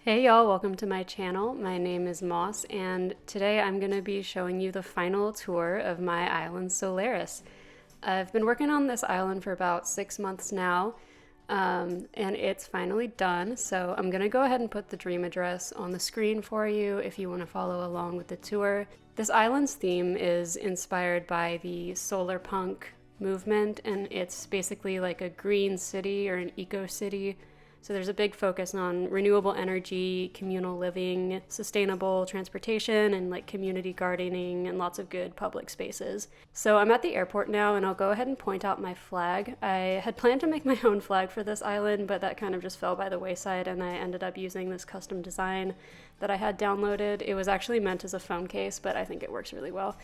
Hey y'all, welcome to my channel. My name is Moss, and today I'm going to be showing you the final tour of my island Solaris. I've been working on this island for about 6 months now, and it's finally done, so I'm going to go ahead and put the dream address on the screen for you if you want to follow along with the tour. This island's theme is inspired by the Solarpunk movement, and it's basically like a green city or an eco-city. So there's a big focus on renewable energy, communal living, sustainable transportation, and like community gardening and lots of good public spaces. So I'm at the airport now, and I'll go ahead and point out my flag. I had planned to make my own flag for this island, but that kind of just fell by the wayside, and I ended up using this custom design that I had downloaded. It was actually meant as a phone case, but I think it works really well.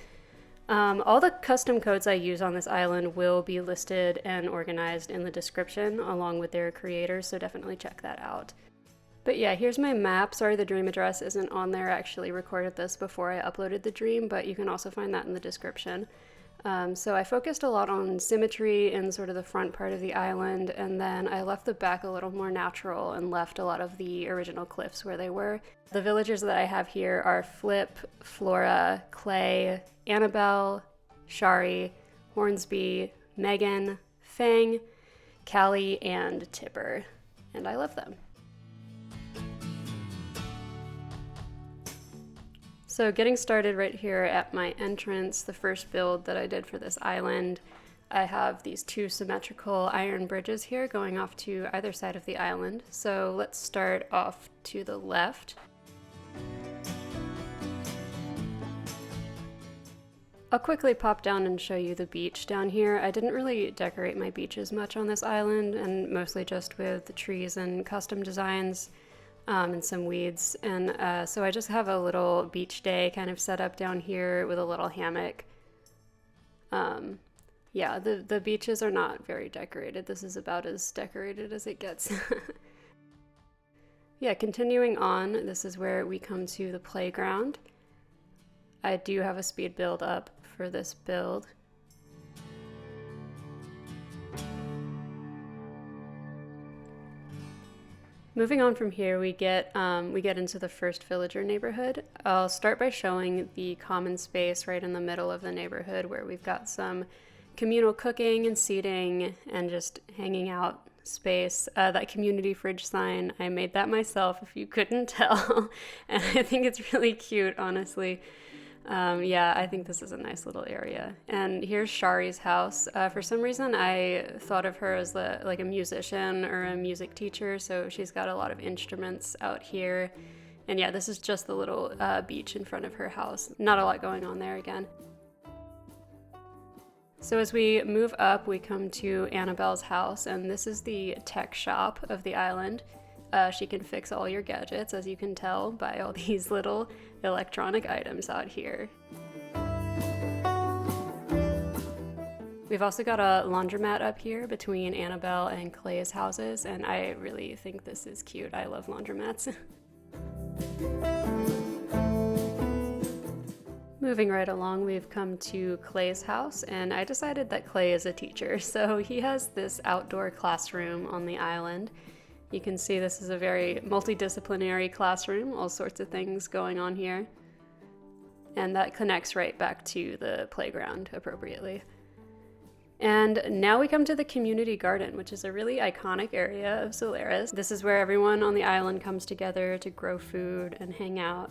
All the custom codes I use on this island will be listed and organized in the description along with their creators, so definitely check that out. But yeah, here's my map. Sorry the dream address isn't on there. I actually recorded this before I uploaded the dream, but you can also find that in the description. So I focused a lot on symmetry in sort of the front part of the island, and then I left the back a little more natural and left a lot of the original cliffs where they were. The villagers that I have here are Flip, Flora, Clay, Annabelle, Shari, Hornsby, Megan, Fang, Callie, and Tipper, and I love them. So getting started right here at my entrance, the first build that I did for this island, I have these two symmetrical iron bridges here going off to either side of the island. So let's start off to the left. I'll quickly pop down and show you the beach down here. I didn't really decorate my beaches much on this island, and mostly just with the trees and custom designs. And some weeds, and so I just have a little beach day kind of set up down here with a little hammock. Yeah, the beaches are not very decorated. This is about as decorated as it gets. Yeah, continuing on, this is where we come to the playground. I do have a speed build up for this build. Moving on from here, we get into the first villager neighborhood. I'll start by showing the common space right in the middle of the neighborhood where we've got some communal cooking and seating and just hanging out space. That community fridge sign, I made that myself if you couldn't tell. And I think it's really cute, honestly. Yeah, I think this is a nice little area. And here's Shari's house. For some reason, I thought of her as like a musician or a music teacher, so she's got a lot of instruments out here. And yeah, this is just the little beach in front of her house. Not a lot going on there again. So as we move up, we come to Annabelle's house, and this is the tech shop of the island. She can fix all your gadgets, as you can tell by all these little electronic items out here. We've also got a laundromat up here between Annabelle and Clay's houses, and I really think this is cute. I love laundromats. Moving right along, we've come to Clay's house, and I decided that Clay is a teacher, so he has this outdoor classroom on the island. You can see this is a very multidisciplinary classroom, all sorts of things going on here. And that connects right back to the playground appropriately. And now we come to the community garden, which is a really iconic area of Solaris. This is where everyone on the island comes together to grow food and hang out.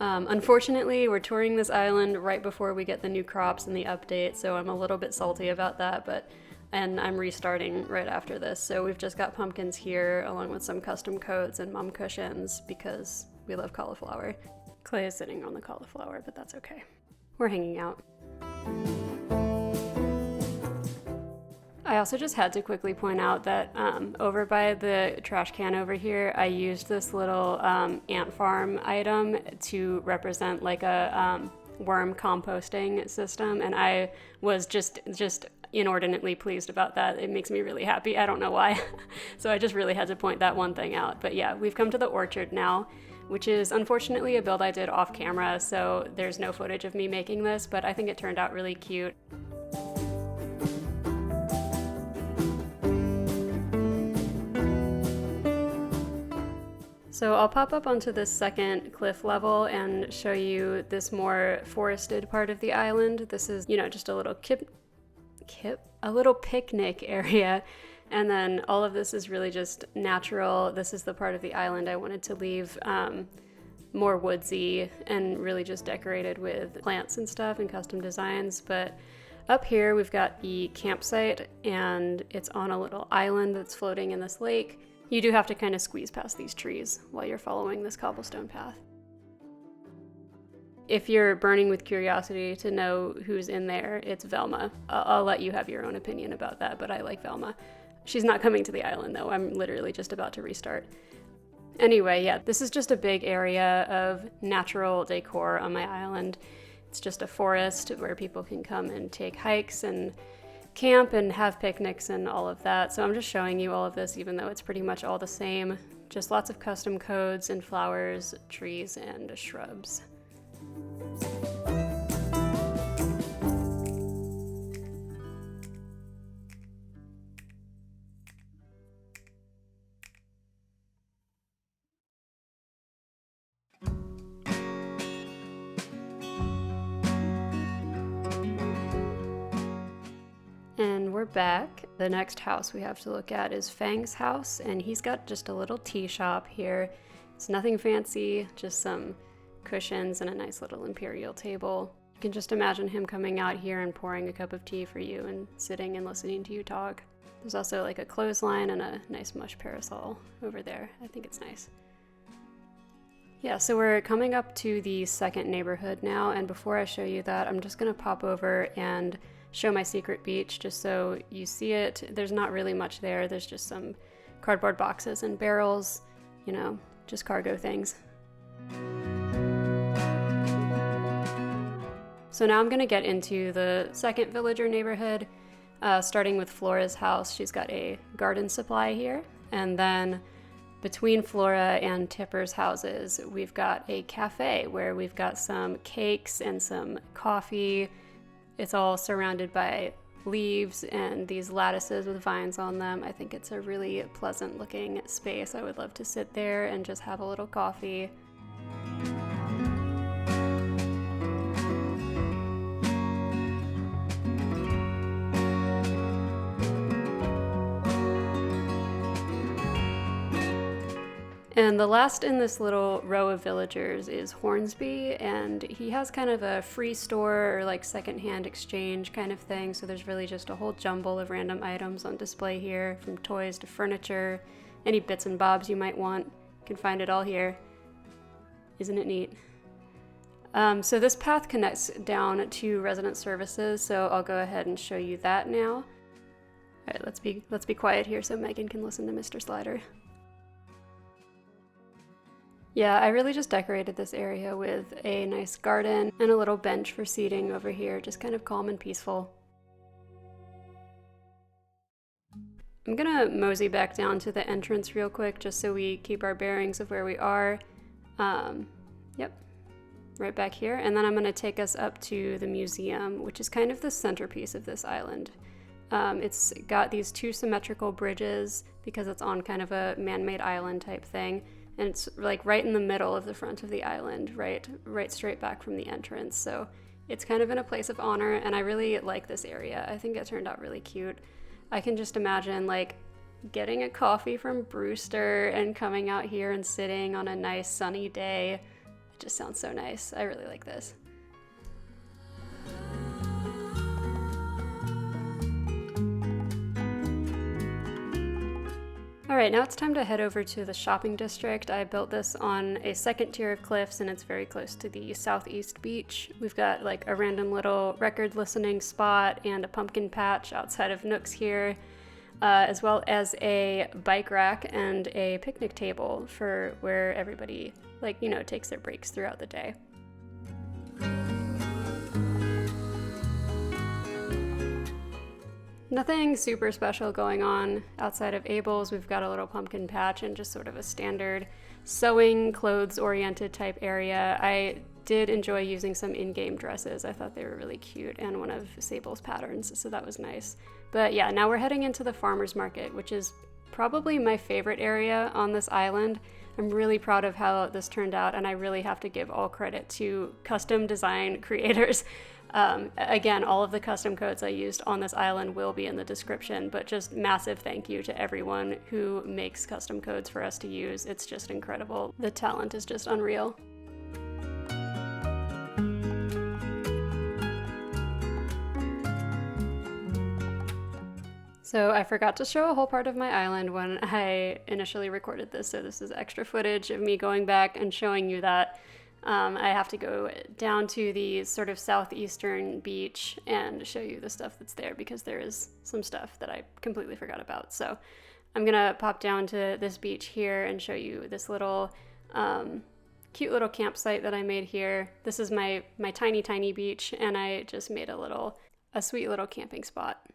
Unfortunately, we're touring this island right before we get the new crops and the update, so I'm a little bit salty about that, and I'm restarting right after this. So we've just got pumpkins here along with some custom coats and mum cushions because we love cauliflower. Clay is sitting on the cauliflower, but that's okay. We're hanging out. I also just had to quickly point out that over by the trash can over here, I used this little ant farm item to represent like a worm composting system, and I was just inordinately pleased about that. It makes me really happy. I don't know why. So I just really had to point that one thing out. But yeah, we've come to the orchard now, which is unfortunately a build I did off camera, so there's no footage of me making this, but I think it turned out really cute. So I'll pop up onto this second cliff level and show you this more forested part of the island. This is, you know, just a little a little picnic area. And then all of this is really just natural. This is the part of the island I wanted to leave more woodsy and really just decorated with plants and stuff and custom designs. But up here we've got the campsite, and it's on a little island that's floating in this lake. You do have to kind of squeeze past these trees while you're following this cobblestone path. If you're burning with curiosity to know who's in there, it's Velma. I'll let you have your own opinion about that, but I like Velma. She's not coming to the island though. I'm literally just about to restart. Anyway, yeah, this is just a big area of natural decor on my island. It's just a forest where people can come and take hikes and camp and have picnics and all of that. So I'm just showing you all of this, even though it's pretty much all the same. Just lots of custom codes and flowers, trees, and shrubs. And we're back. The next house we have to look at is Fang's house, and he's got just a little tea shop here. It's nothing fancy, just some cushions and a nice little imperial table. You can just imagine him coming out here and pouring a cup of tea for you and sitting and listening to you talk. There's also like a clothesline and a nice mush parasol over there. I think it's nice. Yeah, so we're coming up to the second neighborhood now, and before I show you that, I'm just gonna pop over and show my secret beach just so you see it. There's not really much there. There's just some cardboard boxes and barrels, you know, just cargo things. So now I'm gonna get into the second villager neighborhood, starting with Flora's house. She's got a garden supply here, and then between Flora and Tipper's houses, we've got a cafe where we've got some cakes and some coffee. It's all surrounded by leaves and these lattices with vines on them. I think it's a really pleasant looking space. I would love to sit there and just have a little coffee. And the last in this little row of villagers is Hornsby, and he has kind of a free store or like secondhand exchange kind of thing, so there's really just a whole jumble of random items on display here, from toys to furniture, any bits and bobs you might want. You can find it all here. Isn't it neat? So this path connects down to resident services, so I'll go ahead and show you that now. All right, let's be quiet here so Megan can listen to Mr. Slider. Yeah, I really just decorated this area with a nice garden and a little bench for seating over here, just kind of calm and peaceful. I'm gonna mosey back down to the entrance real quick just so we keep our bearings of where we are. Yep, right back here. And then I'm gonna take us up to the museum, which is kind of the centerpiece of this island. It's got these two symmetrical bridges because it's on kind of a man-made island type thing. And it's like right in the middle of the front of the island, right straight back from the entrance. So it's kind of in a place of honor, and I really like this area. I think it turned out really cute. I can just imagine like getting a coffee from Brewster and coming out here and sitting on a nice sunny day. It just sounds so nice. I really like this. Alright, now it's time to head over to the shopping district. I built this on a second tier of cliffs, and it's very close to the southeast beach. We've got like a random little record listening spot and a pumpkin patch outside of Nook's here, as well as a bike rack and a picnic table for where everybody, like, you know, takes their breaks throughout the day. Nothing super special going on outside of Abel's. We've got a little pumpkin patch and just sort of a standard sewing, clothes-oriented type area. I did enjoy using some in-game dresses. I thought they were really cute, and one of Sable's patterns, so that was nice. But yeah, now we're heading into the farmer's market, which is probably my favorite area on this island. I'm really proud of how this turned out, and I really have to give all credit to custom design creators. Again, all of the custom codes I used on this island will be in the description, but just massive thank you to everyone who makes custom codes for us to use. It's just incredible. The talent is just unreal. So I forgot to show a whole part of my island when I initially recorded this, so this is extra footage of me going back and showing you that. I have to go down to the sort of southeastern beach and show you the stuff that's there, because there is some stuff that I completely forgot about. So I'm gonna pop down to this beach here and show you this little cute little campsite that I made here. This is my tiny beach, and I just made a sweet little camping spot.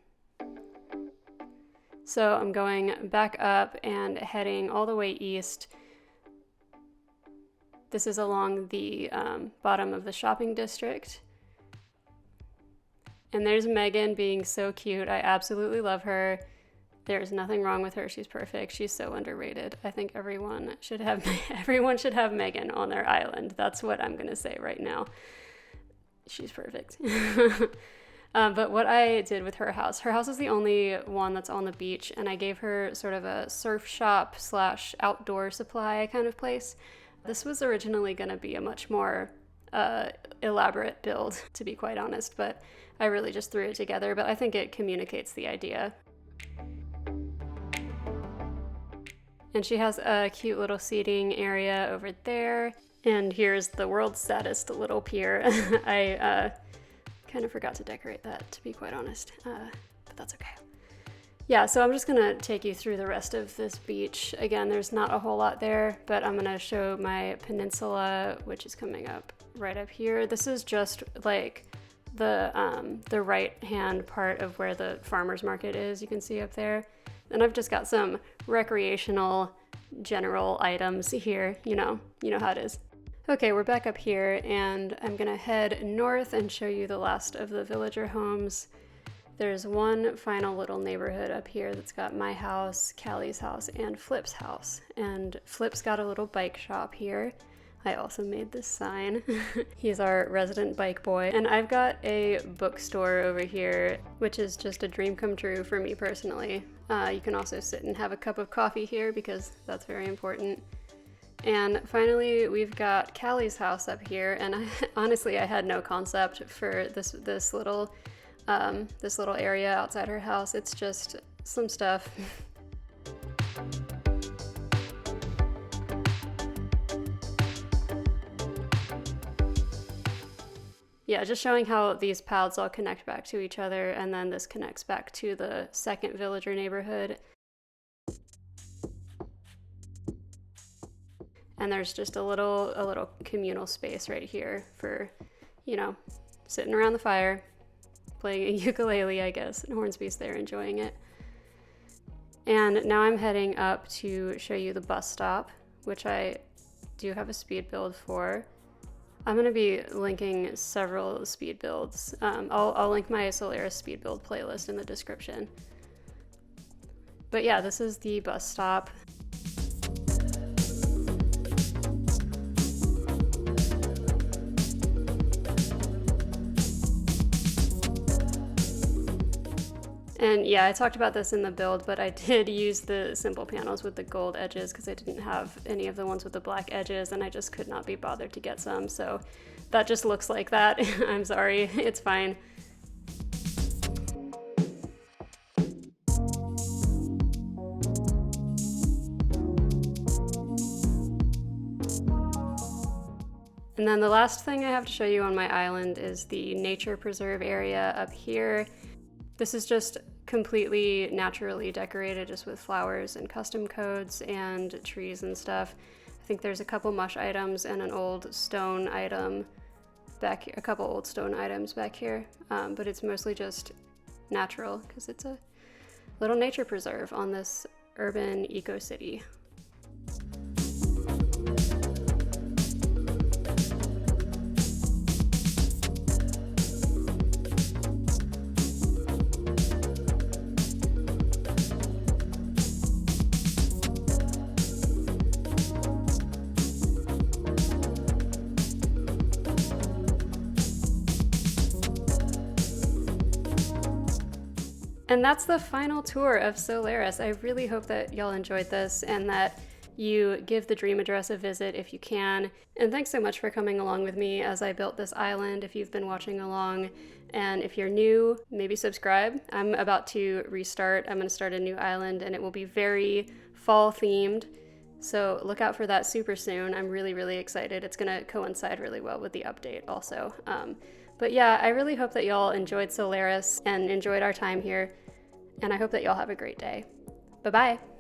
So I'm going back up and heading all the way east. This is along the bottom of the shopping district. And there's Megan being so cute. I absolutely love her. There's nothing wrong with her. She's perfect. She's so underrated. I think everyone should have Megan on their island. That's what I'm going to say right now. She's perfect. But what I did with her house is the only one that's on the beach, and I gave her sort of a surf shop / outdoor supply kind of place. This was originally going to be a much more elaborate build, to be quite honest, but I really just threw it together, but I think it communicates the idea. And she has a cute little seating area over there, and here's the world's saddest little pier. I kind of forgot to decorate that, to be quite honest, but that's okay. Yeah, so I'm just gonna take you through the rest of this beach. Again, there's not a whole lot there, but I'm gonna show my peninsula, which is coming up right up here. This is just like the right hand part of where the farmer's market is, you can see up there. And I've just got some recreational general items here, you know how it is. Okay, we're back up here, and I'm gonna head north and show you the last of the villager homes. There's one final little neighborhood up here that's got my house, Callie's house, and Flip's house. And Flip's got a little bike shop here. I also made this sign. He's our resident bike boy. And I've got a bookstore over here, which is just a dream come true for me personally. You can also sit and have a cup of coffee here, because that's very important. And finally, we've got Callie's house up here, and honestly, I had no concept for this little area outside her house. It's just some stuff. Yeah, just showing how these paths all connect back to each other, and then this connects back to the second villager neighborhood. And there's just a little communal space right here for, sitting around the fire, playing a ukulele, I guess, and Hornsby's there enjoying it. And now I'm heading up to show you the bus stop, which I do have a speed build for. I'm going to be linking several speed builds. I'll link my Solaris speed build playlist in the description. But yeah, this is the bus stop. And yeah, I talked about this in the build, but I did use the simple panels with the gold edges because I didn't have any of the ones with the black edges, and I just could not be bothered to get some, so that just looks like that. I'm sorry, it's fine. And then the last thing I have to show you on my island is the nature preserve area up here. This is just completely naturally decorated, just with flowers and custom codes and trees and stuff. I think there's a couple mush items and an old stone item back here, a couple old stone items back here, but it's mostly just natural because it's a little nature preserve on this urban eco-city. And that's the final tour of Solaris. I really hope that y'all enjoyed this and that you give the dream address a visit if you can. And thanks so much for coming along with me as I built this island, if you've been watching along. And if you're new, maybe subscribe. I'm about to restart. I'm going to start a new island and it will be very fall themed. So look out for that super soon. I'm really, really excited. It's going to coincide really well with the update also. But yeah, I really hope that y'all enjoyed Solaris and enjoyed our time here. And I hope that y'all have a great day. Bye-bye.